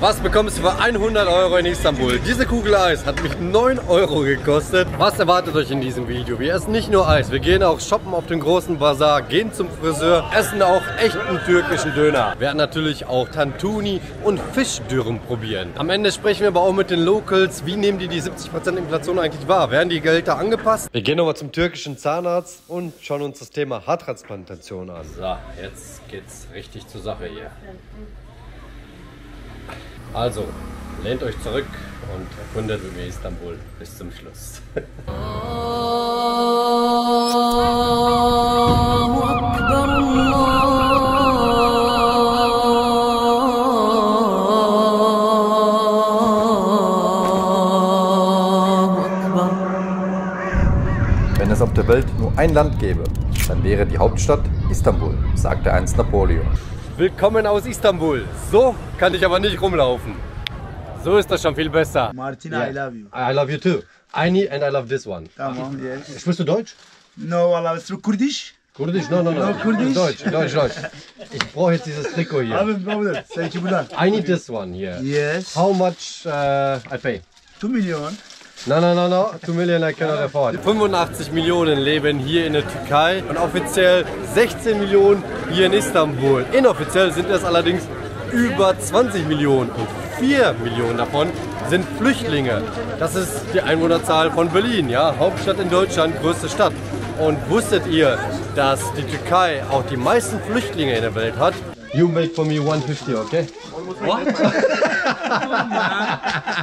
Was bekommst du für 100 Euro in Istanbul? Diese Kugel Eis hat mich 9 Euro gekostet. Was erwartet euch in diesem Video? Wir essen nicht nur Eis, wir gehen auch shoppen auf den großen Bazar, gehen zum Friseur, essen auch echten türkischen Döner. Wir werden natürlich auch Tantuni und Fischdürren probieren. Am Ende sprechen wir aber auch mit den Locals. Wie nehmen die 70% Inflation eigentlich wahr? Werden die Gehälter angepasst? Wir gehen nochmal zum türkischen Zahnarzt und schauen uns das Thema Haartransplantation an. So, jetzt geht's richtig zur Sache hier. Also, lehnt euch zurück und erkundet mit mir Istanbul bis zum Schluss. Wenn es auf der Welt nur ein Land gäbe, dann wäre die Hauptstadt Istanbul, sagte einst Napoleon. Willkommen aus Istanbul. So kann ich aber nicht rumlaufen. So ist das schon viel besser. Martin, I love you. I love you too. I need and I love this one. Tamam, yes. Sprichst du Deutsch? No, I love Kurdish. Kurdisch? No. Kurdish. Deutsch. Ich brauche jetzt dieses Trikot hier. Abi, brother, thank you, brother. I need this one here. Yes. How much I pay? 2 million. No. 2 Millionen I cannot afford. 85 Millionen leben hier in der Türkei und offiziell 16 Millionen hier in Istanbul. Inoffiziell sind es allerdings über 20 Millionen und 4 Millionen davon sind Flüchtlinge. Das ist die Einwohnerzahl von Berlin, ja, Hauptstadt in Deutschland, größte Stadt. Und wusstet ihr, dass die Türkei auch die meisten Flüchtlinge in der Welt hat? You make for me 150, okay? What?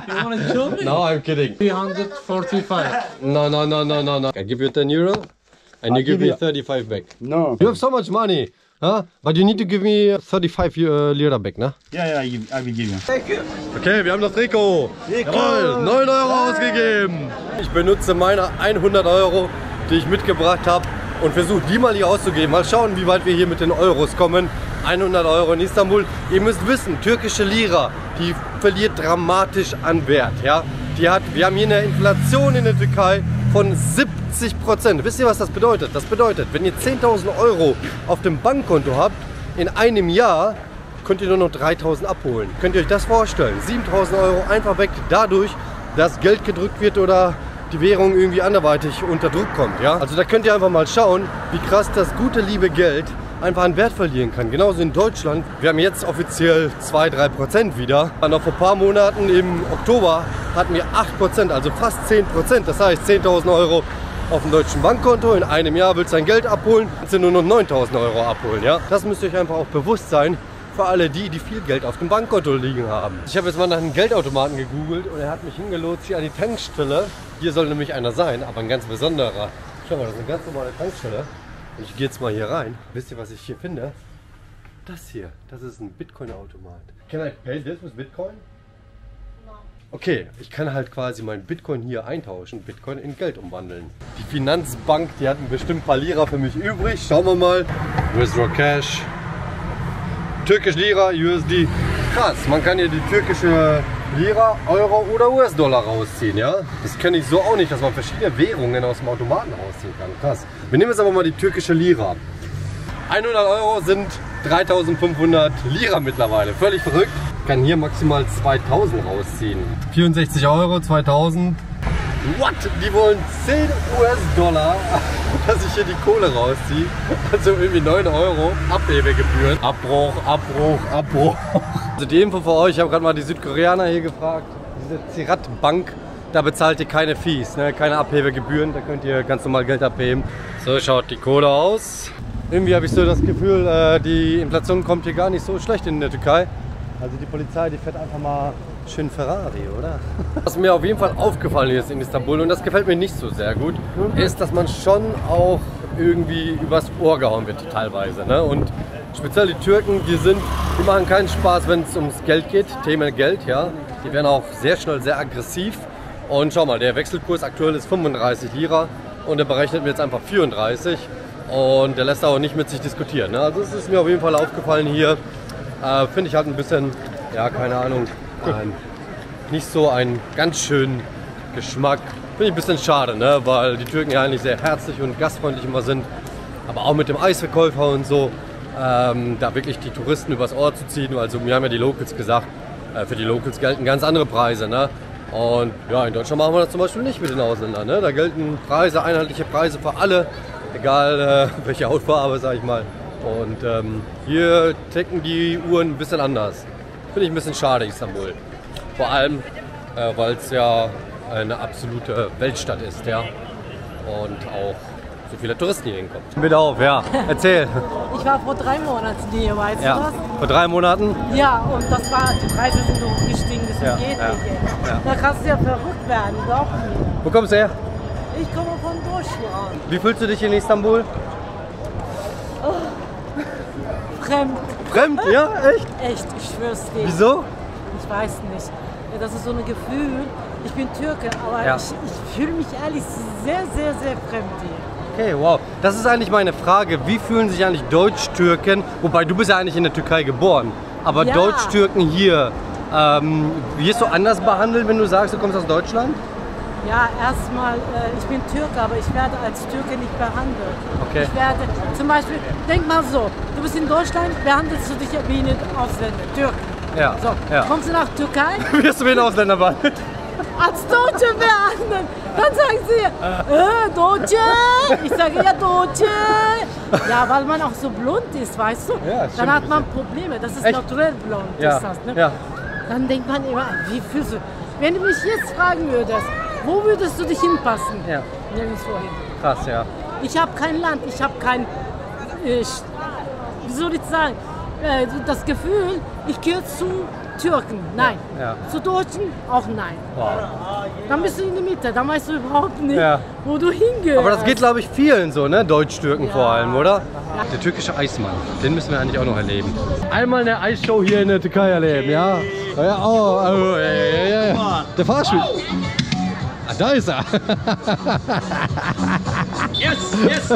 You want to kill me? No, I'm kidding. 345. No. I give you 10 euro and you give me 35 back. No. You have so much money, huh? But you need to give me 35 Lira back, ne? Yeah, I will give you. Okay, wir haben das Trikot. Jawohl, 9 Euro ausgegeben. Ich benutze meine 100 Euro, die ich mitgebracht habe und versuche die mal hier auszugeben. Mal schauen, wie weit wir hier mit den Euros kommen. 100 Euro in Istanbul. Ihr müsst wissen, türkische Lira, die verliert dramatisch an Wert. Ja? Wir haben hier eine Inflation in der Türkei von 70%. Wisst ihr, was das bedeutet? Das bedeutet, wenn ihr 10.000 Euro auf dem Bankkonto habt, in einem Jahr könnt ihr nur noch 3.000 abholen. Könnt ihr euch das vorstellen? 7.000 Euro einfach weg dadurch, dass Geld gedrückt wird oder die Währung irgendwie anderweitig unter Druck kommt. Ja? Also da könnt ihr einfach mal schauen, wie krass das gute, liebe Geld einfach an Wert verlieren kann. Genauso in Deutschland. Wir haben jetzt offiziell 2-3% wieder. Noch vor ein paar Monaten im Oktober hatten wir 8%, also fast 10%. Das heißt 10.000 Euro auf dem deutschen Bankkonto. In einem Jahr willst du dein Geld abholen, willst du nur noch 9.000 Euro abholen. Ja? Das müsst ihr euch einfach auch bewusst sein. Für alle die, die viel Geld auf dem Bankkonto liegen haben. Ich habe jetzt mal nach einem Geldautomaten gegoogelt und er hat mich hingelotst hier an die Tankstelle. Hier soll nämlich einer sein, aber ein ganz besonderer. Schau mal, das ist eine ganz normale Tankstelle. Und ich gehe jetzt mal hier rein. Wisst ihr, was ich hier finde? Das hier, das ist ein Bitcoin-Automat. Can I pay this with Bitcoin? Okay, ich kann halt quasi mein Bitcoin hier eintauschen, Bitcoin in Geld umwandeln. Die Finanzbank, die hatten bestimmt ein paar Lira für mich übrig. Schauen wir mal. Withdraw Cash. Türkisch Lira, USD. Krass, man kann hier die türkische Lira, Euro oder US-Dollar rausziehen, ja? Das kenne ich so auch nicht, dass man verschiedene Währungen aus dem Automaten rausziehen kann. Krass. Wir nehmen jetzt aber mal die türkische Lira. 100 Euro sind 3.500 Lira mittlerweile. Völlig verrückt. Ich kann hier maximal 2.000 rausziehen. 64 Euro, 2.000. What? Die wollen 10 US-Dollar, dass ich hier die Kohle rausziehe. Also irgendwie 9 Euro Abhebegebühren. Abbruch. Also die Info für euch, ich habe gerade mal die Südkoreaner hier gefragt. Diese Zirat Bank, da bezahlt ihr keine Fees, ne? Keine Abhebegebühren. Da könnt ihr ganz normal Geld abheben. So schaut die Kohle aus. Irgendwie habe ich so das Gefühl, die Inflation kommt hier gar nicht so schlecht in der Türkei. Also die Polizei, die fährt einfach mal schön Ferrari, oder? Was mir auf jeden Fall aufgefallen ist in Istanbul, und das gefällt mir nicht so sehr gut, ist, dass man schon auch irgendwie übers Ohr gehauen wird teilweise. Ne? Und speziell die Türken, die machen keinen Spaß, wenn es ums Geld geht, Thema Geld, ja. Die werden auch sehr schnell sehr aggressiv. Und schau mal, der Wechselkurs aktuell ist 35 Lira und der berechnet mir jetzt einfach 34. Und der lässt auch nicht mit sich diskutieren. Ne? Also es ist mir auf jeden Fall aufgefallen hier. Finde ich halt ein bisschen, ja, keine Ahnung, nicht so einen ganz schönen Geschmack. Finde ich ein bisschen schade, ne? Weil die Türken ja eigentlich sehr herzlich und gastfreundlich immer sind. Aber auch mit dem Eisverkäufer und so, da wirklich die Touristen übers Ohr zu ziehen. Also mir haben ja die Locals gesagt, Für die Locals gelten ganz andere Preise, ne? Und ja, in Deutschland machen wir das zum Beispiel nicht mit den Ausländern, ne? Da gelten Preise, einheitliche Preise für alle, egal welche Hautfarbe, sag ich mal. Und hier ticken die Uhren ein bisschen anders. Finde ich ein bisschen schade, Istanbul. Vor allem, weil es ja eine absolute Weltstadt ist, ja. Und auch so viele Touristen hier hinkommen. Bitte auf, ja. Erzähl. Ich war vor 3 Monaten hier, weißt du Ja. das? Vor 3 Monaten? Ja, und das war, die Preise sind hochgestiegen, das Ja, geht ja, nicht jetzt. ja. Da kannst du ja verrückt werden, glaub mir. Wo kommst du her? Ich komme von Deutschland. Wie fühlst du dich in Istanbul? Fremd. Fremd, ja? Echt? Echt, ich schwör's dir. Wieso? Ich weiß nicht. Ja, das ist so ein Gefühl. Ich bin Türke, aber Ja. ich fühle mich ehrlich sehr, sehr, sehr fremd hier. Okay, wow. Das ist eigentlich meine Frage. Wie fühlen sich eigentlich Deutsch-Türken, wobei du bist ja eigentlich in der Türkei geboren, aber Ja. Deutsch-Türken hier, wirst du anders behandelt, wenn du sagst, du kommst aus Deutschland? Ja, erstmal, ich bin Türke, aber ich werde als Türke nicht behandelt. Okay. Ich werde, zum Beispiel, denk mal so, du bist in Deutschland, behandelst du dich ja wie ein Ausländer, Türken. Ja, So, ja. kommst du nach Türkei, Wirst du wie ein Ausländer behandelt? als Deutsche behandeln. Dann sagen sie, Deutsche. Ich sage, ja, Deutsche. Ja, weil man auch so blond ist, weißt du? Ja, das Dann stimmt. hat man Probleme, das ist Echt? naturell blond. Ja, Ist das, ne? ja. Dann denkt man immer, wie fühlst du? Wenn du mich jetzt fragen würdest, wo würdest du dich hinpassen? Ja. Nirgendwo hin. Krass, ja. Ich habe kein Land, ich habe kein, wie soll ich sagen, das Gefühl, ich gehöre zu Türken, nein. Ja. Zu Deutschen auch nein. Wow. Dann bist du in der Mitte, dann weißt du überhaupt nicht, Ja. wo du hingehörst. Aber das geht, glaube ich, vielen so, ne? Deutsch-Türken Ja. vor allem, oder? Der türkische Eismann, den müssen wir eigentlich auch noch erleben. Einmal eine Eisshow hier in der Türkei erleben, ja? Ja, oh, ja. Der Fahrstuhl. Ah, da ist er. Yes, yes.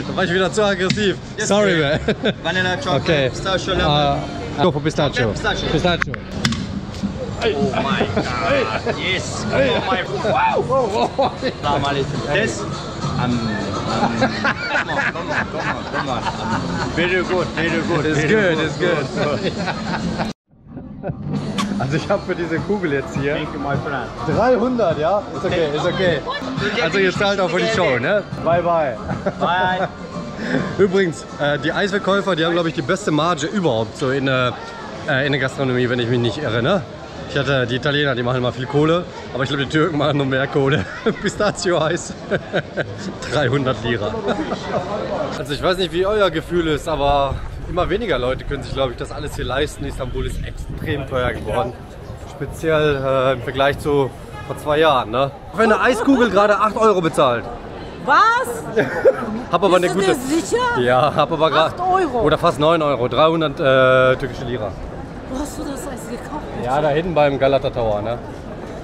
Da war ich wieder zu aggressiv. Sorry, man. Vanilla chocolate, Okay. pistachio lemon. Go for pistachio. Pistachio. Pistachio. Oh my god. Yes. Come on, my. Wow. Salam alaikum. This. Come on. Very good, very good. It's very good, it's good. Also ich habe für diese Kugel jetzt hier Thank you, my friend. 300, ja? Ist okay, ist okay. Also ihr zahlt auch für die Show, ne? Bye, bye. Bye. Übrigens, die Eisverkäufer, die haben, glaube ich, die beste Marge überhaupt so in der Gastronomie, wenn ich mich nicht irre, ne? Ich hatte die Italiener, die machen immer viel Kohle, aber ich glaube, die Türken machen noch mehr Kohle. Pistazio-Eis, 300 Lira. Also ich weiß nicht, wie euer Gefühl ist, aber immer weniger Leute können sich, glaube ich, das alles hier leisten. Istanbul ist extrem teuer geworden, speziell im Vergleich zu vor 2 Jahren, ne? Wenn eine Eiskugel gerade 8 Euro bezahlt. Was? Hab aber Bist eine du gute. dir sicher? Ja, hab aber gerade. 8 Euro. Oder fast 9 Euro, 300 türkische Lira. Wo hast du das Eis gekauft? Ja, da hinten beim Galata Tower, ne?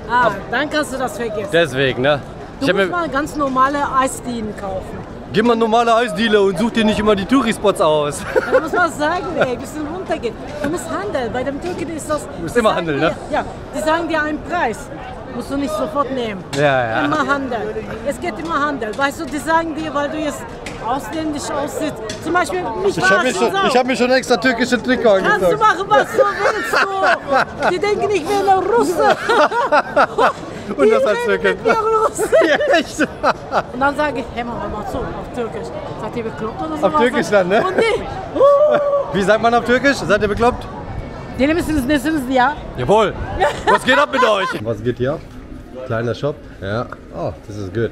Ah, dann kannst du das vergessen. Deswegen, ne? Du Ich hab musst mir, mal ganz normale Eisdielen kaufen. geh mal normale Eisdealer und such dir nicht immer die Touri-Spots aus. Da muss man sagen, ey, ein bisschen runtergehen. Du musst handeln. Bei dem Türken ist das. musst immer handeln, ne? Ja, die sagen dir einen Preis. Musst du nicht sofort nehmen. Ja. Immer handeln. Es geht immer handeln. Weißt du, die sagen dir, weil du jetzt ausländisch aussiehst. Zum Beispiel, mich Ich hab mir schon extra türkische Trikot Kannst du angezogen. machen, was du willst, du. Die denken, ich bin ein Russe. Und das als Die reden Türkin. mit mir Russisch. Ja, echt? Und dann sage ich, hey, mach mal zu, auf Türkisch. Seid ihr bekloppt oder so? Auf Türkisch dann, ne? Und die, Wie sagt man auf Türkisch? Seid ihr bekloppt? die müssen es, ja. Jawohl. Was geht ab mit euch? Was geht hier ab? Kleiner Shop. Ja. Oh, this is good.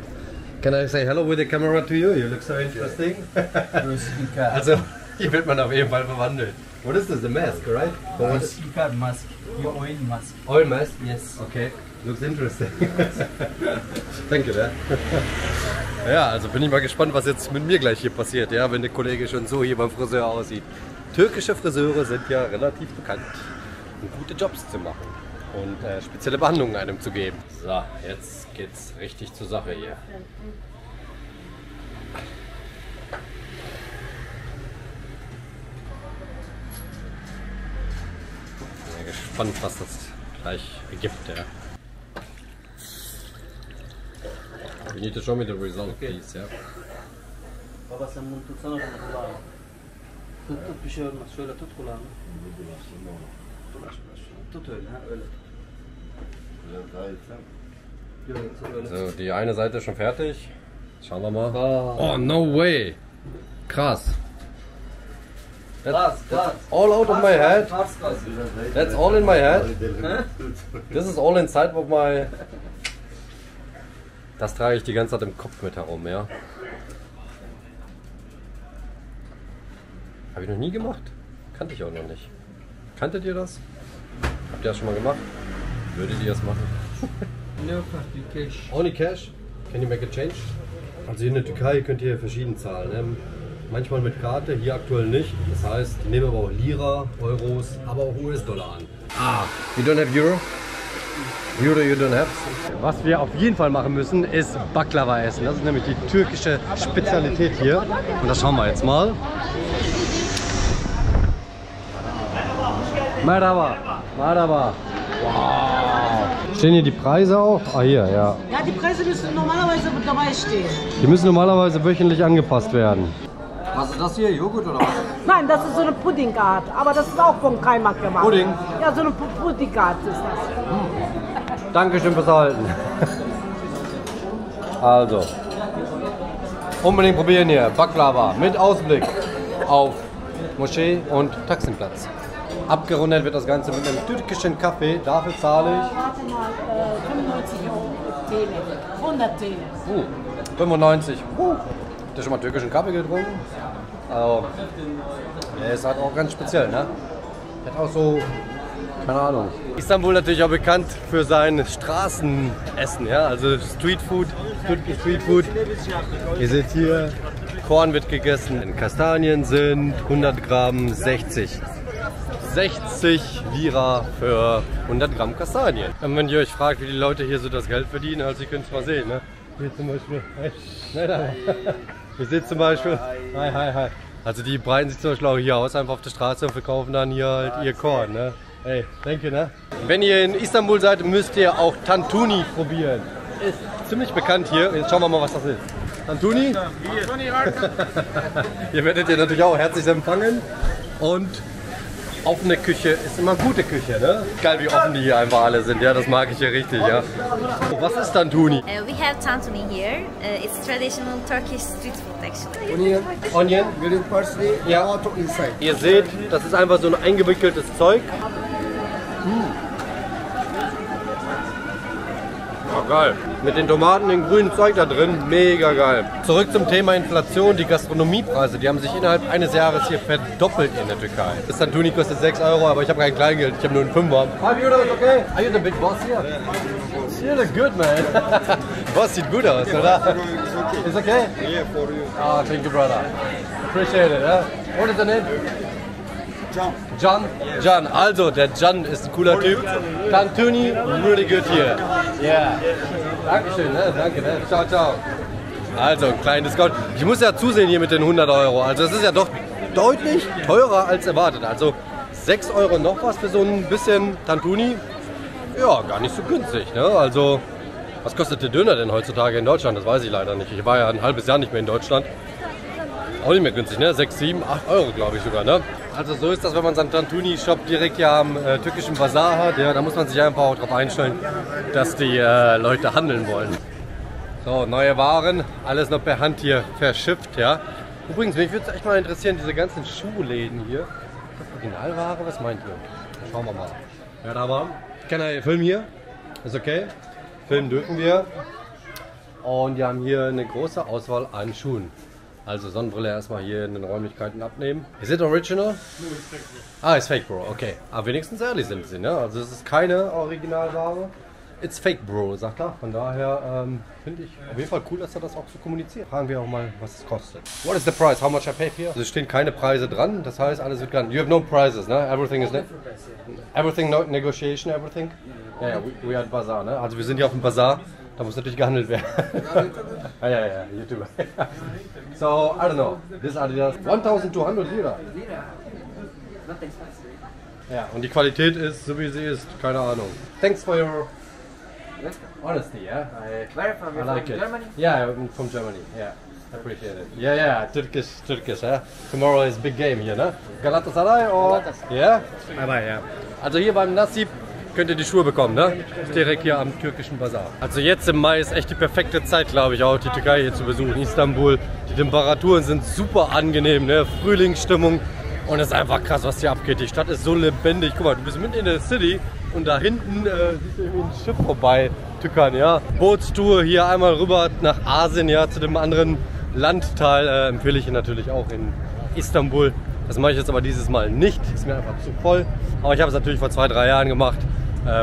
Can I say hello with the camera to you? You look so interesting. Also, hier wird man auf jeden Fall verwandelt. What is this? The mask, right? What is Speaker mask. Your oil mask. oil mask? Yes. Okay. Looks interesting. Thank you, yeah. Ja, also bin ich mal gespannt, was jetzt mit mir gleich hier passiert, ja, wenn der Kollege schon so hier beim Friseur aussieht. Türkische Friseure sind ja relativ bekannt, um gute Jobs zu machen und spezielle Behandlungen einem zu geben. So, jetzt geht's richtig zur Sache hier. Bin ja gespannt, was das gleich ergibt, ja. You need to show me the result, please, yeah. Tut bir şey olmaz. Şöyle tut kulağını. Dolaş. Tut öyle ha öyle. So, die eine Seite ist schon fertig. Schauen wir mal. Oh, no way. Krass. That's all out of my head. That's all in my head. This is all inside of my... Das trage ich die ganze Zeit im Kopf mit herum, ja. Habe ich noch nie gemacht. Kannte ich auch noch nicht. Kanntet ihr das? Habt ihr das schon mal gemacht? Würdet ihr das machen? No cash. Only cash? Can you make a change? Also hier in der Türkei könnt ihr verschieden zahlen. Ne? Manchmal mit Karte, hier aktuell nicht. Das heißt, die nehmen aber auch Lira, Euros, aber auch US-Dollar an. Ah, you don't have Euro? Euro you don't have? Was wir auf jeden Fall machen müssen, ist Baklava essen. Das ist nämlich die türkische Spezialität hier. Und das schauen wir jetzt mal. Merhaba. Merhaba. Wow. Stehen hier die Preise auch? Ah, hier, ja. Ja, die Preise müssen normalerweise dabei stehen. Die müssen normalerweise wöchentlich angepasst werden. Was ist das hier? Joghurt oder was? Nein, das ist so eine Puddingart, aber das ist auch von Kaimak gemacht. Pudding? Ja, so eine Puddingart ist das. Dankeschön fürs Halten. Also, unbedingt probieren hier. Baklava mit Ausblick auf Moschee und Taksimplatz. Abgerundet wird das Ganze mit einem türkischen Kaffee. Dafür zahle ich... Warte mal, 95 Euro. 100 Tele. 95. Habt ihr schon mal türkischen Kaffee getrunken? Also, der ist halt auch ganz speziell, ne? Hat auch so, keine Ahnung. Istanbul natürlich auch bekannt für sein Straßenessen, ja? Also Streetfood, türkisches Streetfood. Ihr seht hier, Korn wird gegessen. Kastanien sind 100 Gramm 60 Lira für 100 Gramm Kastanien. Und wenn ihr euch fragt, wie die Leute hier so das Geld verdienen, also ihr könnt es mal sehen, ne? Hier zum Beispiel, ihr seht zum Beispiel, hi. Also die breiten sich zum Beispiel auch hier aus, einfach auf der Straße und verkaufen dann hier halt ihr Korn, ne? Hey, danke, ne? Wenn ihr in Istanbul seid, müsst ihr auch Tantuni probieren. Ist ziemlich bekannt hier. Jetzt schauen wir mal, was das ist. Tantuni? Hier werdet ihr natürlich auch herzlich empfangen. Und offene Küche ist immer gute Küche, ne? Geil, wie offen die hier einfach alle sind, ja, das mag ich hier richtig, ja. Was ist Tantuni? We have tantuni here. It's traditional Turkish street food actually. Onion? Green parsley, Ja. tomato inside. Ihr seht, das ist einfach so ein eingewickeltes Zeug. Oh, geil. Mit den Tomaten, dem grünen Zeug da drin, mega geil. Zurück zum Thema Inflation. Die Gastronomiepreise, die haben sich innerhalb eines Jahres hier verdoppelt in der Türkei. Das Tantuni kostet 6 Euro, aber ich habe kein Kleingeld, ich habe nur einen 5er. 5 Euro ist okay? Are you the big boss here? You look good, man. Boss sieht gut aus, oder? It's okay? Yeah, for you. Ah, thank you, brother. Appreciate it, yeah? What is the name? John? John, also der John ist ein cooler Typ. Tantuni, really good here. Yeah. Dankeschön, ne? Danke, ne? Ciao, ciao. Also ein kleines Discount. Ich muss ja zusehen hier mit den 100 Euro. Also es ist ja doch deutlich teurer als erwartet. Also 6 Euro noch was für so ein bisschen Tantuni. Ja, gar nicht so günstig, ne? Also was kostet der Döner denn heutzutage in Deutschland? Das weiß ich leider nicht. Ich war ja ein halbes Jahr nicht mehr in Deutschland. Auch nicht mehr günstig, ne? 6, 7, 8 Euro, glaube ich sogar, ne? Also so ist das, wenn man seinen Tantuni-Shop direkt hier am türkischen Bazar hat. Ja, da muss man sich einfach auch darauf einstellen, dass die Leute handeln wollen. So, neue Waren, alles noch per Hand hier verschifft, ja. Übrigens, mich würde es echt mal interessieren, diese ganzen Schuhläden hier. Ist das Originalware? Was meint ihr? Schauen wir mal. Ja, da war. Kann er filmen hier? Ist okay? Filmen dürfen wir. Und wir haben hier eine große Auswahl an Schuhen. Also Sonnenbrille erstmal hier in den Räumlichkeiten abnehmen. Is it original? Ah, ist Fake Bro, okay. Aber wenigstens ehrlich sind sie, ne? Also es ist keine Originalware. It's Fake Bro, sagt er. Von daher finde ich auf jeden Fall cool, dass er das auch so kommuniziert. Fragen wir auch mal, was es kostet. What is the price? How much I pay here? Also es stehen keine Preise dran, das heißt alles wird genannt. You have no prices, ne? Everything is everything no negotiation, everything? Ja, yeah, we are at Bazaar, ne? Also wir sind hier auf dem Bazaar. Da muss natürlich gehandelt werden. ja, YouTube. So, I don't know. This Adidas 1200 Lira. Ja, und die Qualität ist, so wie sie ist, keine Ahnung. Thanks for your honesty, yeah? I like it. Germany? Yeah, I'm from Germany, yeah. Appreciate it. Yeah, Turkish, huh? Tomorrow is big game here, ne? Galatasaray or? Yeah? Bye, ja. Also hier beim Nasib könnt ihr die Schuhe bekommen, ne? Ist direkt hier am türkischen Bazar. Also jetzt im Mai ist echt die perfekte Zeit, glaube ich, auch die Türkei hier zu besuchen, Istanbul. Die Temperaturen sind super angenehm, ne? Frühlingsstimmung und es ist einfach krass, was hier abgeht. Die Stadt ist so lebendig. Guck mal, du bist mitten in der City und da hinten siehst du irgendwie ein Schiff vorbei tückern, ja? Bootstour hier einmal rüber nach Asien, ja, zu dem anderen Landteil empfehle ich Ihnen natürlich auch in Istanbul. Das mache ich jetzt aber dieses Mal nicht, ist mir einfach zu voll. Aber ich habe es natürlich vor 2-3 Jahren gemacht,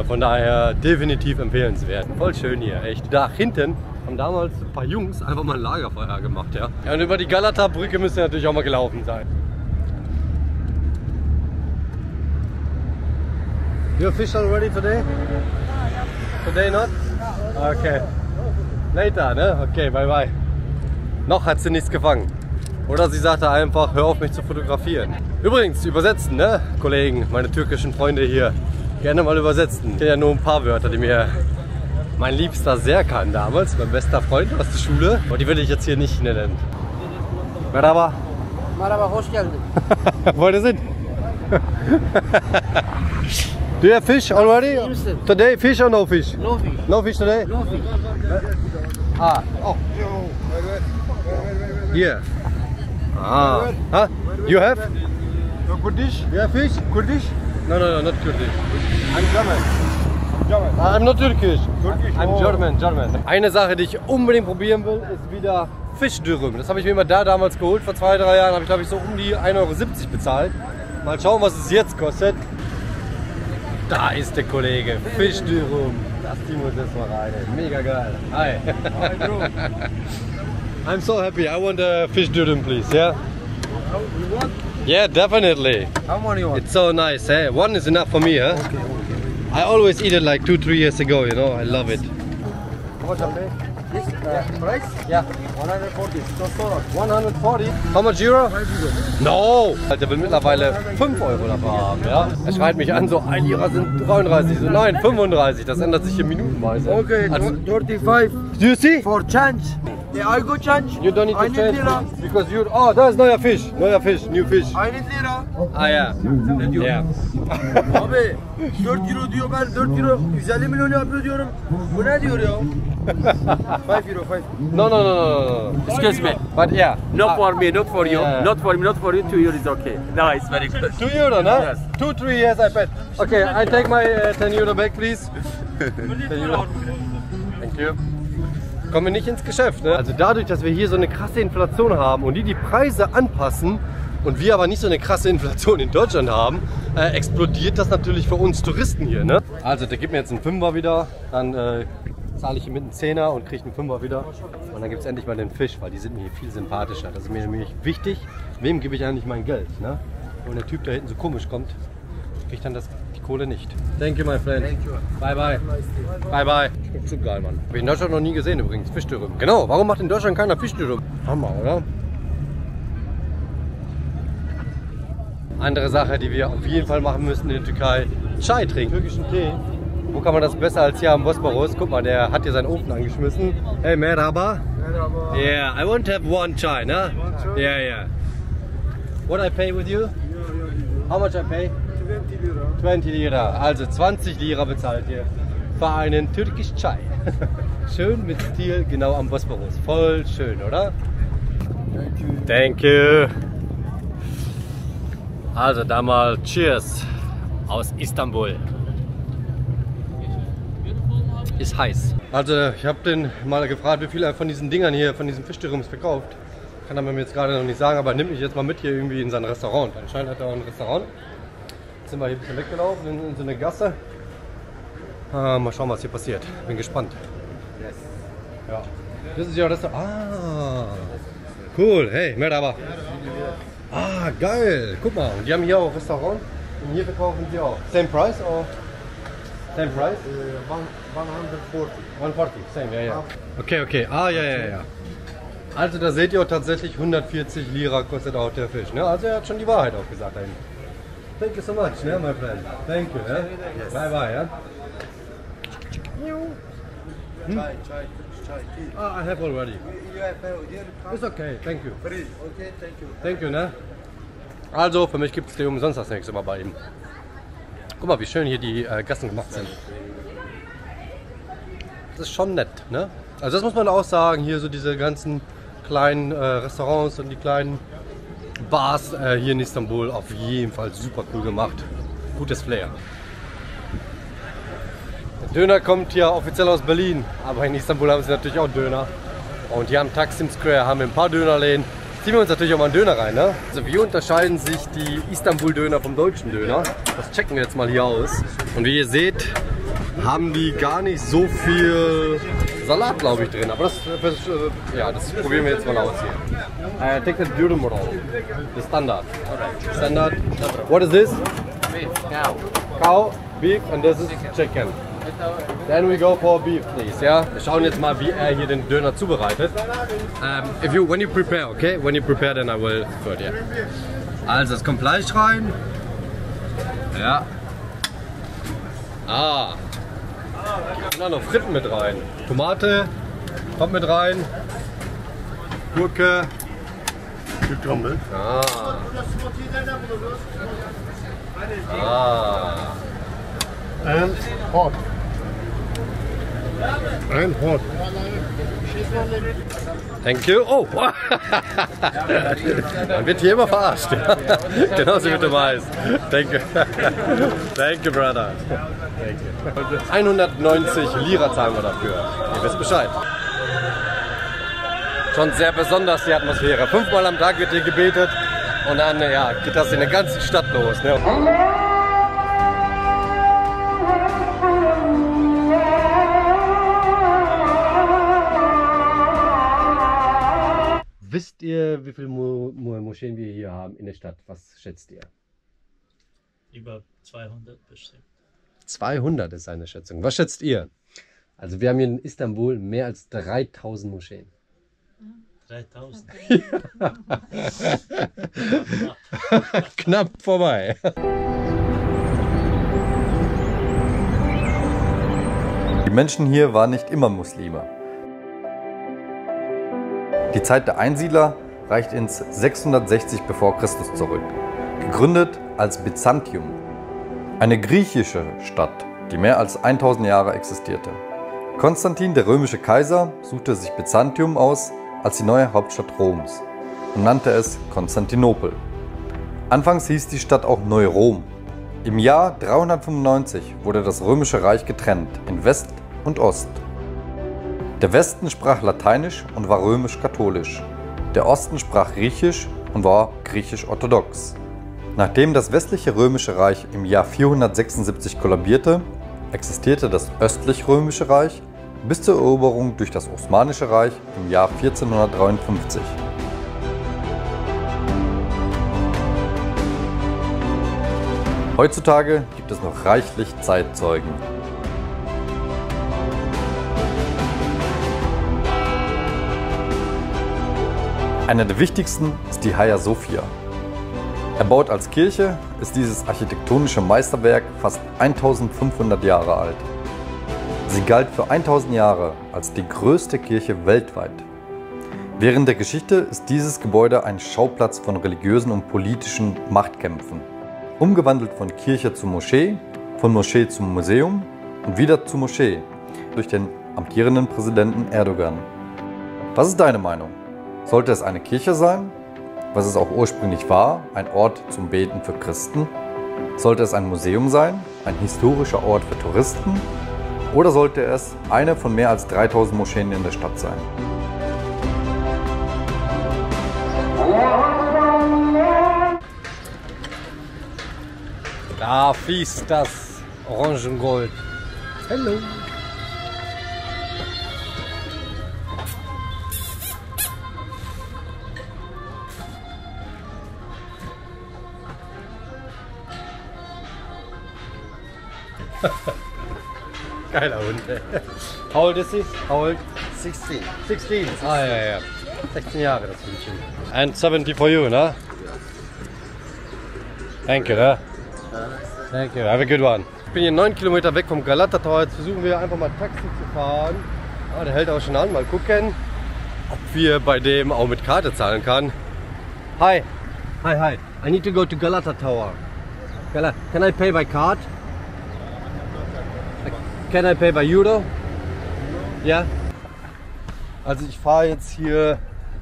von daher definitiv empfehlenswert. Voll schön hier, echt. Da hinten haben damals ein paar Jungs einfach mal ein Lagerfeuer gemacht, ja. Und über die Galata-Brücke müsst ihr natürlich auch mal gelaufen sein. You fish already today? Today not? Okay. Later, ne? Okay, bye bye. Noch hat sie nichts gefangen. Oder sie sagte einfach, hör auf mich zu fotografieren. Übrigens, übersetzen, ne, Kollegen, meine türkischen Freunde hier. Gerne mal übersetzen. Ich kenne ja nur ein paar Wörter, die mir mein Liebster Serkan damals, mein bester Freund aus der Schule. Aber die will ich jetzt hier nicht nennen. Merhaba. Merhaba, hoş geldin. Wo die sind? Do you have fish already? Today fish or no fish? No fish. No fish today? No fish. Ah, oh. Here. Ah. Huh? You have? No Kurdish? You have fish? Kurdish? No, not Kurdish. I'm German. I'm not Turkish. Turkish? I'm Oh. German. Eine Sache, die ich unbedingt probieren will, ist wieder Fischdürüm. Das habe ich mir immer da damals geholt. Vor 2-3 Jahren habe ich, glaube ich, so um die 1,70 € bezahlt. Mal schauen, was es jetzt kostet. Da ist der Kollege. Fischdürüm. Das ziehen wir uns jetzt mal rein. Mega geil. Hi. Hi, bro. I'm so happy. I want a fish dürüm, please. Yeah? You want? Yeah, definitely. How many you want? It's so nice. Eh? One is enough for me. Huh? Okay. I always eat it like 2-3 years ago. You know, I love it. How much I pay? This price? Yeah. 140. Just so 140. How much euro? 5 euros. No! Der will mittlerweile 5 € dafür haben, ja? Er schreit mich an, so 1 Lira sind 33. So, nein, 35. Das ändert sich hier minutenweise. Okay, Also, 35 do you see? for change. Yeah, I go change. You don't need I to need change lira. because you. Oh, da ist neuer Fisch, new fish. I need lira. Ah ja. Yeah. Abi 4 euro diyor, ben 4 euro 150 milyon yapıyor diyorum. Bu ne diyor ya? 5 euro 5. No. Excuse me. But yeah. Not for me, not for you. Yeah. Not for me, not for you. 2 euros is okay. Nice, very good. 2 euro, ne? Yes. 2-3 years, I bet. Okay, I take my 10 euro back, please. 10 euro. Thank you. Kommen wir nicht ins Geschäft, ne? Also dadurch, dass wir hier so eine krasse Inflation haben und die Preise anpassen und wir aber nicht so eine krasse Inflation in Deutschland haben, explodiert das natürlich für uns Touristen hier, ne? Also der gibt mir jetzt einen 5er wieder, dann zahle ich ihm mit einem 10er und kriege einen 5er wieder und dann gibt es endlich mal den Fisch, weil die sind mir hier viel sympathischer. Das ist mir nämlich wichtig, wem gebe ich eigentlich mein Geld, ne? Und der Typ da hinten so komisch kommt, kriegt dann die Kohle nicht. Thank you, my friend. Thank you. Bye, bye. Bye, bye. Schmeckt so geil, Mann. Habe ich in Deutschland noch nie gesehen übrigens. Fischdürüm. Genau, warum macht in Deutschland keiner Fischdürüm? Hammer, oder? Andere Sache, die wir auf jeden Fall machen müssen in der Türkei. Chai trinken. Türkischen Tee. Wo kann man das besser als hier am Bosporus? Guck mal, der hat hier seinen Ofen angeschmissen. Hey, merhaba. Merhaba. Yeah, I want to have one chai, ne? Yeah. What I pay with you? How much I pay? 20 lira. 20 Lira, also 20 Lira bezahlt ihr für einen türkischen Chai. Schön mit Stil, genau am Bosporus. Voll schön, oder? Thank you. Thank you. Also da mal Cheers aus Istanbul. Ist heiß. Also ich habe den mal gefragt, wie viel er von diesen Dingern hier, von diesen Fischdürüms verkauft. Kann er mir jetzt gerade noch nicht sagen, aber er nimmt mich jetzt mal mit hier irgendwie in sein Restaurant. Anscheinend hat er auch ein Restaurant. Jetzt sind wir hier ein bisschen weggelaufen in so eine Gasse. Mal schauen, was hier passiert. Bin gespannt. Yes. Ja. Das ist ja Restaurant. Ah, cool. Hey, merhaba. Ah, geil. Guck mal, und die haben hier auch Restaurant. Und hier verkaufen sie auch. Same price or? Same price? 140. 140, same, ja. Okay. Ah, ja. Also da seht ihr auch tatsächlich 140 Lira kostet auch der Fisch. Ne? Also er hat schon die Wahrheit auch gesagt da hinten. Thank you so much, ne, my friend. Thank you, ne? Bye bye, ja? Ah, I have already. It's okay, thank you. Okay, thank you. Thank you, ne? Also, für mich gibt es den umsonst das nächste Mal bei ihm. Guck mal, wie schön hier die Gassen gemacht sind. Das ist schon nett, ne? Also das muss man auch sagen, hier so diese ganzen kleinen Restaurants und die kleinen Bars hier in Istanbul auf jeden Fall super cool gemacht. Gutes Flair. Der Döner kommt ja offiziell aus Berlin, aber in Istanbul haben sie natürlich auch Döner. Und hier am Taksim Square haben wir ein paar Dönerläden. Ziehen wir uns natürlich auch mal einen Döner rein, ne? Also wie unterscheiden sich die Istanbul-Döner vom deutschen Döner? Das checken wir jetzt mal hier aus. Und wie ihr seht, haben die gar nicht so viel Salat, glaube ich, drin. Aber das probieren wir jetzt mal aus hier. Take the dürüm roll. The standard. Standard. What is this? Beef, cow. Cow, beef, and this is chicken. Then we go for beef, please. Ja, wir schauen jetzt mal, wie er hier den Döner zubereitet. When you prepare, okay? When you prepare, then I will third, yeah. Also, es kommt Fleisch rein. Ja. Ah. Und dann noch Fritten mit rein. Tomate kommt mit rein. Gurke. Cucumber. Ah. Ah. And hot. And hot. Thank you. Oh! Man wird hier immer verarscht. Genauso wie du weißt. Thank you. Thank you, brother. Thank you. 190 Lira zahlen wir dafür. Ihr wisst Bescheid. Schon sehr besonders die Atmosphäre. 5-mal am Tag wird hier gebetet und dann ja, geht das in der ganzen Stadt los. Ne? Wisst ihr, wie viele Moscheen wir hier haben in der Stadt? Was schätzt ihr? Über 200 bestimmt. 200 ist eine Schätzung. Was schätzt ihr? Also wir haben hier in Istanbul mehr als 3000 Moscheen. 3000? Knapp vorbei. Die Menschen hier waren nicht immer Muslime. Die Zeit der Einsiedler reicht ins 660 bevor Christus zurück, gegründet als Byzantium, eine griechische Stadt, die mehr als 1000 Jahre existierte. Konstantin, der römische Kaiser, suchte sich Byzantium aus als die neue Hauptstadt Roms und nannte es Konstantinopel. Anfangs hieß die Stadt auch Neu-Rom. Im Jahr 395 wurde das Römische Reich getrennt in West und Ost. Der Westen sprach Lateinisch und war römisch-katholisch. Der Osten sprach Griechisch und war griechisch-orthodox. Nachdem das westliche Römische Reich im Jahr 476 kollabierte, existierte das östlich-römische Reich bis zur Eroberung durch das Osmanische Reich im Jahr 1453. Heutzutage gibt es noch reichlich Zeitzeugen. Einer der wichtigsten ist die Hagia Sophia. Erbaut als Kirche ist dieses architektonische Meisterwerk fast 1500 Jahre alt. Sie galt für 1000 Jahre als die größte Kirche weltweit. Während der Geschichte ist dieses Gebäude ein Schauplatz von religiösen und politischen Machtkämpfen. Umgewandelt von Kirche zu Moschee, von Moschee zum Museum und wieder zu Moschee durch den amtierenden Präsidenten Erdogan. Was ist deine Meinung? Sollte es eine Kirche sein, was es auch ursprünglich war, ein Ort zum Beten für Christen? Sollte es ein Museum sein, ein historischer Ort für Touristen? Oder sollte es eine von mehr als 3000 Moscheen in der Stadt sein? Da fließt das Orangengold. Hallo. Geiler Hund, ey. How old is he? How old? 16. 16. Ah, ja, ja. 16 Jahre, das Hündchen. And 70 for you, ne? Thank you, ne? Thank you. Have a good one. Ich bin hier 9 Kilometer weg vom Galata Tower. Jetzt versuchen wir einfach mal Taxi zu fahren. Ah, der hält auch schon an. Mal gucken, ob wir bei dem auch mit Karte zahlen kann. Hi. Hi, hi. I need to go to Galata Tower. Can I pay by card? Can I pay by Euro? Ja. Also ich fahre jetzt hier,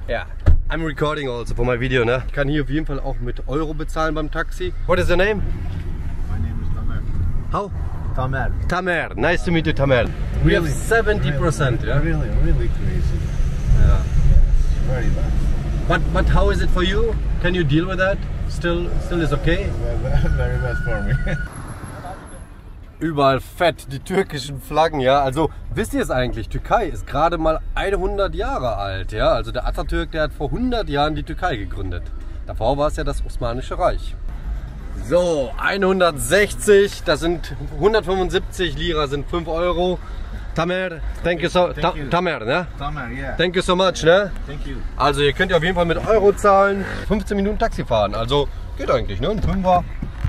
ja, I'm recording also for my video, ne? Ich kann hier auf jeden Fall auch mit Euro bezahlen beim Taxi. What is your name? My name is Tamer. How? Tamer. Tamer. Nice to meet you, Tamer. We have 70%, yeah? Really crazy. Yeah. It's very bad. But how is it for you? Can you deal with that? Still is okay? Very bad for me. Überall fett, die türkischen Flaggen, ja. Also wisst ihr es eigentlich, Türkei ist gerade mal 100 Jahre alt, ja. Also der Atatürk, der hat vor 100 Jahren die Türkei gegründet. Davor war es ja das Osmanische Reich. So, 160, das sind 175 Lira, sind 5 Euro. Tamer, thank you so much. Tamer, ne? Tamer, yeah. Thank you so much, ne? Thank you. Also ihr könnt ja auf jeden Fall mit Euro zahlen, 15 Minuten Taxi fahren, also geht eigentlich, ne? Ein Fünfer,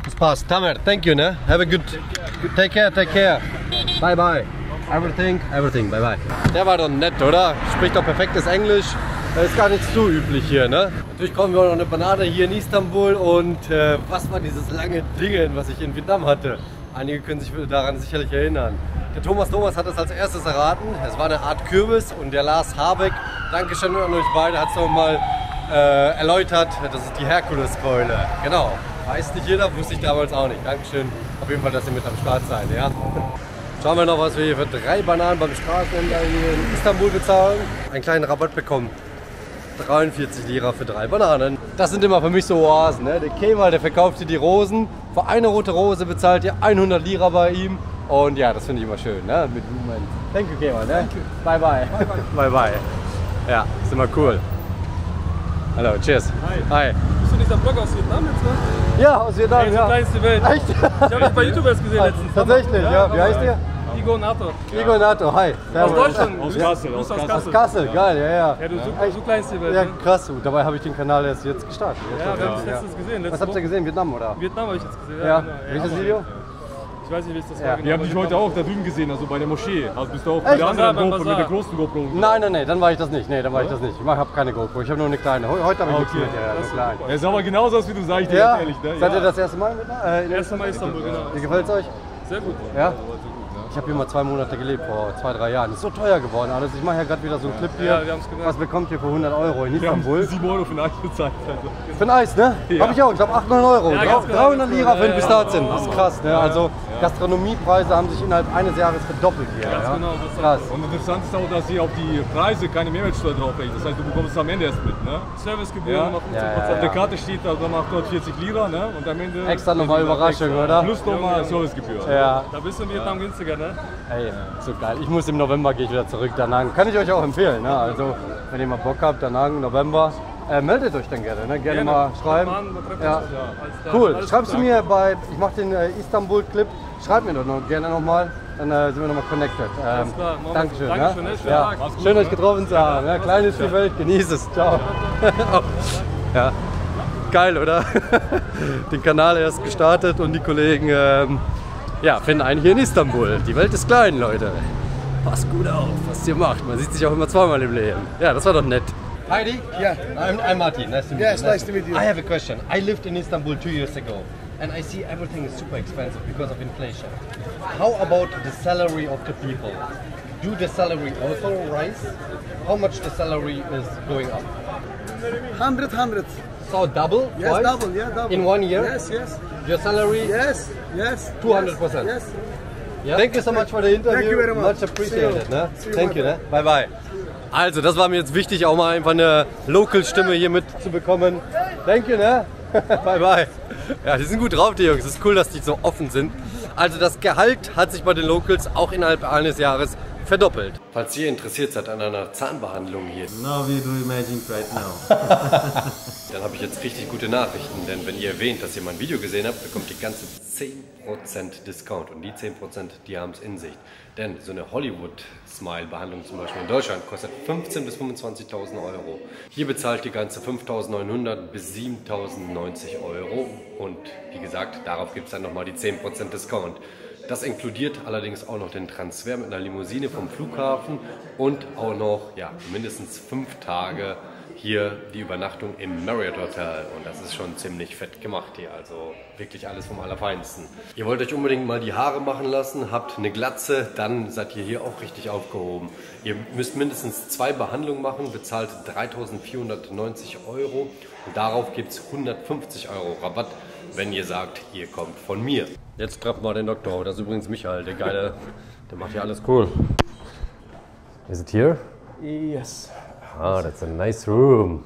das passt. Tamer, thank you, ne? Have a good, take care. Bye bye. Everything, bye bye. Der war doch nett, oder? Spricht doch perfektes Englisch. Das ist gar nicht zu üblich hier, ne? Natürlich kommen wir auch noch eine Banane hier in Istanbul und was war dieses lange Dingen, was ich in Vietnam hatte? Einige können sich daran sicherlich erinnern. Der Thomas hat es als erstes erraten. Es war eine Art Kürbis und der Lars Habeck, Dankeschön an euch beide, hat es nochmal erläutert. Das ist die Herkuleskeule. Genau. Weiß nicht jeder, wusste ich damals auch nicht. Dankeschön. Auf jeden Fall, dass ihr mit am Start seid. Ja? Schauen wir noch, was wir hier für 3 Bananen beim Straßenhändler hier in Istanbul bezahlen. Einen kleinen Rabatt bekommen. 43 Lira für 3 Bananen. Das sind immer für mich so Oasen. Ne? Der Kemal, der verkauft hier die Rosen. Für eine rote Rose bezahlt ihr 100 Lira bei ihm. Und ja, das finde ich immer schön. Ne? Mit Blumen. Thank you, Kemal. Ne? Bye bye. Bye bye. Ja, ist immer cool. Hallo, cheers. Hi. Bist du nicht am Blog aus Vietnam jetzt, ne? Ja, aus Vietnam, hey, ja. so klein ist die Welt. Echt? Ich habe dich bei YouTube erst gesehen letztens. Tatsächlich, ja. Wie heißt ihr? Igor Nato. Igor Nato, hi. Aus Deutschland. Aus Kassel. Aus Kassel, geil, ja. Ja, du so klein ist die Welt. Ja, krass. Dabei habe ich den Kanal erst jetzt gestartet. Ja, wir haben es letztens gesehen. Was habt ihr gesehen? Vietnam, oder? Vietnam habe ich jetzt gesehen, ja. Genau. Welches Video? Ich weiß nicht, wie es das war. Wir haben dich heute auch da drüben gesehen, also bei der Moschee. Also bist du auch mit der anderen GoPro, mit der großen GoPro. Nein, dann war ich das nicht. Nee, dann war ich das nicht. Ich habe keine GoPro, ich habe nur eine kleine. Heute habe ich nichts mit. Ja, er ist aber genauso aus wie du, sag ich dir ja. ehrlich. Ne? Seid ihr das erste Mal? Das erste Mal Istanbul, genau. Wie gefällt es euch? Sehr gut. Ja? Ich habe hier mal 2 Monate gelebt, vor 2, 3 Jahren. Das ist so teuer geworden alles. Ich mache ja gerade wieder so einen Clip hier. Ja, wir haben's gemerkt. Was bekommt ihr für 100 Euro in Istanbul? 7 Euro für ein Eis bezahlt. Also. Für ein Eis, ne? Ja. Habe ich auch. Ich glaube 8, 9 Euro. Ja, 300 Lira für ein Pistazien. Das ist krass, ne? Also Gastronomiepreise haben sich innerhalb eines Jahres verdoppelt hier. Ganz ja? genau. Krass. Und interessant ist auch, dass sie auf die Preise keine Mehrwertsteuer drauflegen. Das heißt, du bekommst es am Ende erst mit, ne? Servicegebühren nochmal 15%. Auf der Karte steht da nochmal 840 Lira, ne? Und am Ende... Extra nochmal Überraschung, oder? Plus nochmal Servicegebühr. Ja. Da bist du in Vietnam günstiger, ne? Ey, so geil. Ich muss im November gehe ich wieder zurück. Danach kann ich euch auch empfehlen. Ne? Also, wenn ihr mal Bock habt, danach November, meldet euch dann gerne. Ne? Gerne mal schreiben. Ja. Cool. Schreibst du mir bei, ich mache den Istanbul-Clip, schreib mir doch noch gerne nochmal. Dann sind wir nochmal connected. Dankeschön. Dankeschön, ne? Ja. Schön, euch getroffen zu haben. Ja, klein ist die Welt, genieß es. Ciao. Ja. Geil, oder? Den Kanal erst gestartet und die Kollegen ja, finden einen hier in Istanbul. Die Welt ist klein, Leute. Passt gut auf, was ihr macht. Man sieht sich auch immer zweimal im Leben. Ja, das war doch nett. Heidi? Yeah. I'm Martin. Nice to meet you. Yes, nice to meet you. I have a question. I lived in Istanbul 2 years ago and I see everything is super expensive because of inflation. How about the salary of the people? Do the salary also rise? How much the salary is going up? 100. So double? Yes, twice? double, yeah, double. In 1 year? Yes. Your salary? Yes. 200%. Yes. Yeah. Thank you so much for the interview. Thank you very much. Much appreciated. Ne? See you. Thank you. Ne? Bye bye. Also, das war mir jetzt wichtig, auch mal einfach eine Local-Stimme hier mitzubekommen. Thank you, ne? Bye bye. Ja, die sind gut drauf, die Jungs. Es ist cool, dass die so offen sind. Also, das Gehalt hat sich bei den Locals auch innerhalb eines Jahres verdoppelt. Falls ihr interessiert seid an einer Zahnbehandlung hier, Now we do imaging right now. dann habe ich jetzt richtig gute Nachrichten, denn wenn ihr erwähnt, dass ihr mein Video gesehen habt, bekommt ihr ganze 10% Discount und die 10%, die haben es in sich. Denn so eine Hollywood-Smile-Behandlung zum Beispiel in Deutschland kostet 15.000 bis 25.000 Euro. Hier bezahlt ihr ganze 5.900 bis 7.090 Euro und wie gesagt, darauf gibt es dann nochmal die 10% Discount. Das inkludiert allerdings auch noch den Transfer mit einer Limousine vom Flughafen und auch noch mindestens 5 Tage hier die Übernachtung im Marriott Hotel. Und das ist schon ziemlich fett gemacht hier, also wirklich alles vom Allerfeinsten. Ihr wollt euch unbedingt mal die Haare machen lassen, habt eine Glatze, dann seid ihr hier auch richtig aufgehoben. Ihr müsst mindestens 2 Behandlungen machen, bezahlt 3.490 € und darauf gibt es 150 € Rabatt, wenn ihr sagt, ihr kommt von mir. Jetzt treffen wir den Doktor. Das ist übrigens Michael, der Geile. Der macht hier alles cool. Is it here? Yes. Ah, that's a nice room.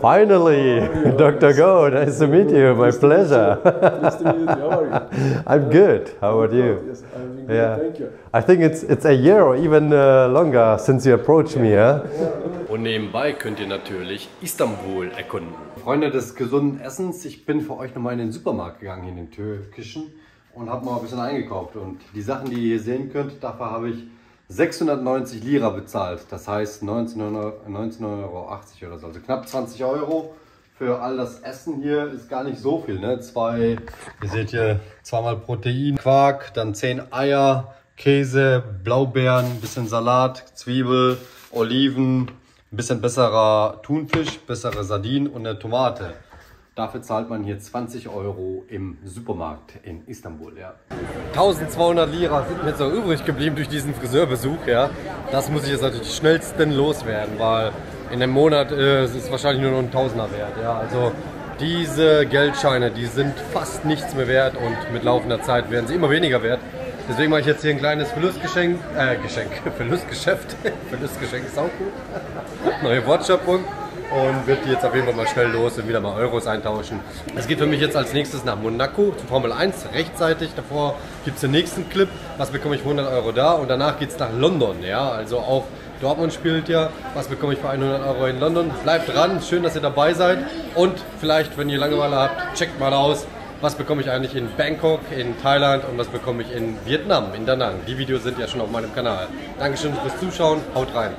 Finally, Dr. Go, nice to meet you. My pleasure. Nice to meet you. How are you? I'm good. How about you? Yes, I'm doing good. Thank you. I think it's a year or even longer since you approached me, yeah? Und nebenbei könnt ihr natürlich Istanbul erkunden. Freunde des gesunden Essens, ich bin für euch nochmal in den Supermarkt gegangen, in den türkischen, und habe mal ein bisschen eingekauft. Und die Sachen, die ihr hier sehen könnt, dafür habe ich 690 Lira bezahlt, das heißt 19,80 € oder so, also knapp 20 € für all das Essen hier ist gar nicht so viel, ne? Ihr seht hier 2-mal Protein, Quark, dann 10 Eier, Käse, Blaubeeren, ein bisschen Salat, Zwiebel, Oliven, ein bisschen besserer Thunfisch, bessere Sardinen und eine Tomate. Dafür zahlt man hier 20 € im Supermarkt in Istanbul, ja. 1200 Lira sind mir jetzt noch übrig geblieben durch diesen Friseurbesuch, ja. Das muss ich jetzt natürlich schnellstens loswerden, weil in dem Monat ist es wahrscheinlich nur noch ein Tausender wert, ja. Also diese Geldscheine, die sind fast nichts mehr wert und mit laufender Zeit werden sie immer weniger wert. Deswegen mache ich jetzt hier ein kleines Verlustgeschenk, Verlustgeschäft. Verlustgeschenk ist auch gut. Neue Wortschöpfung. Und wird die jetzt auf jeden Fall mal schnell los und wieder mal Euros eintauschen. Es geht für mich jetzt als nächstes nach Monaco zur Formel 1, rechtzeitig. Davor gibt es den nächsten Clip, was bekomme ich für 100 € da, und danach geht es nach London. Ja? Also auch Dortmund spielt ja, was bekomme ich für 100 € in London. Bleibt dran, schön, dass ihr dabei seid, und vielleicht, wenn ihr Langeweile habt, checkt mal aus, was bekomme ich eigentlich in Bangkok, in Thailand, und was bekomme ich in Vietnam, in Da Nang. Die Videos sind ja schon auf meinem Kanal. Dankeschön fürs Zuschauen, haut rein!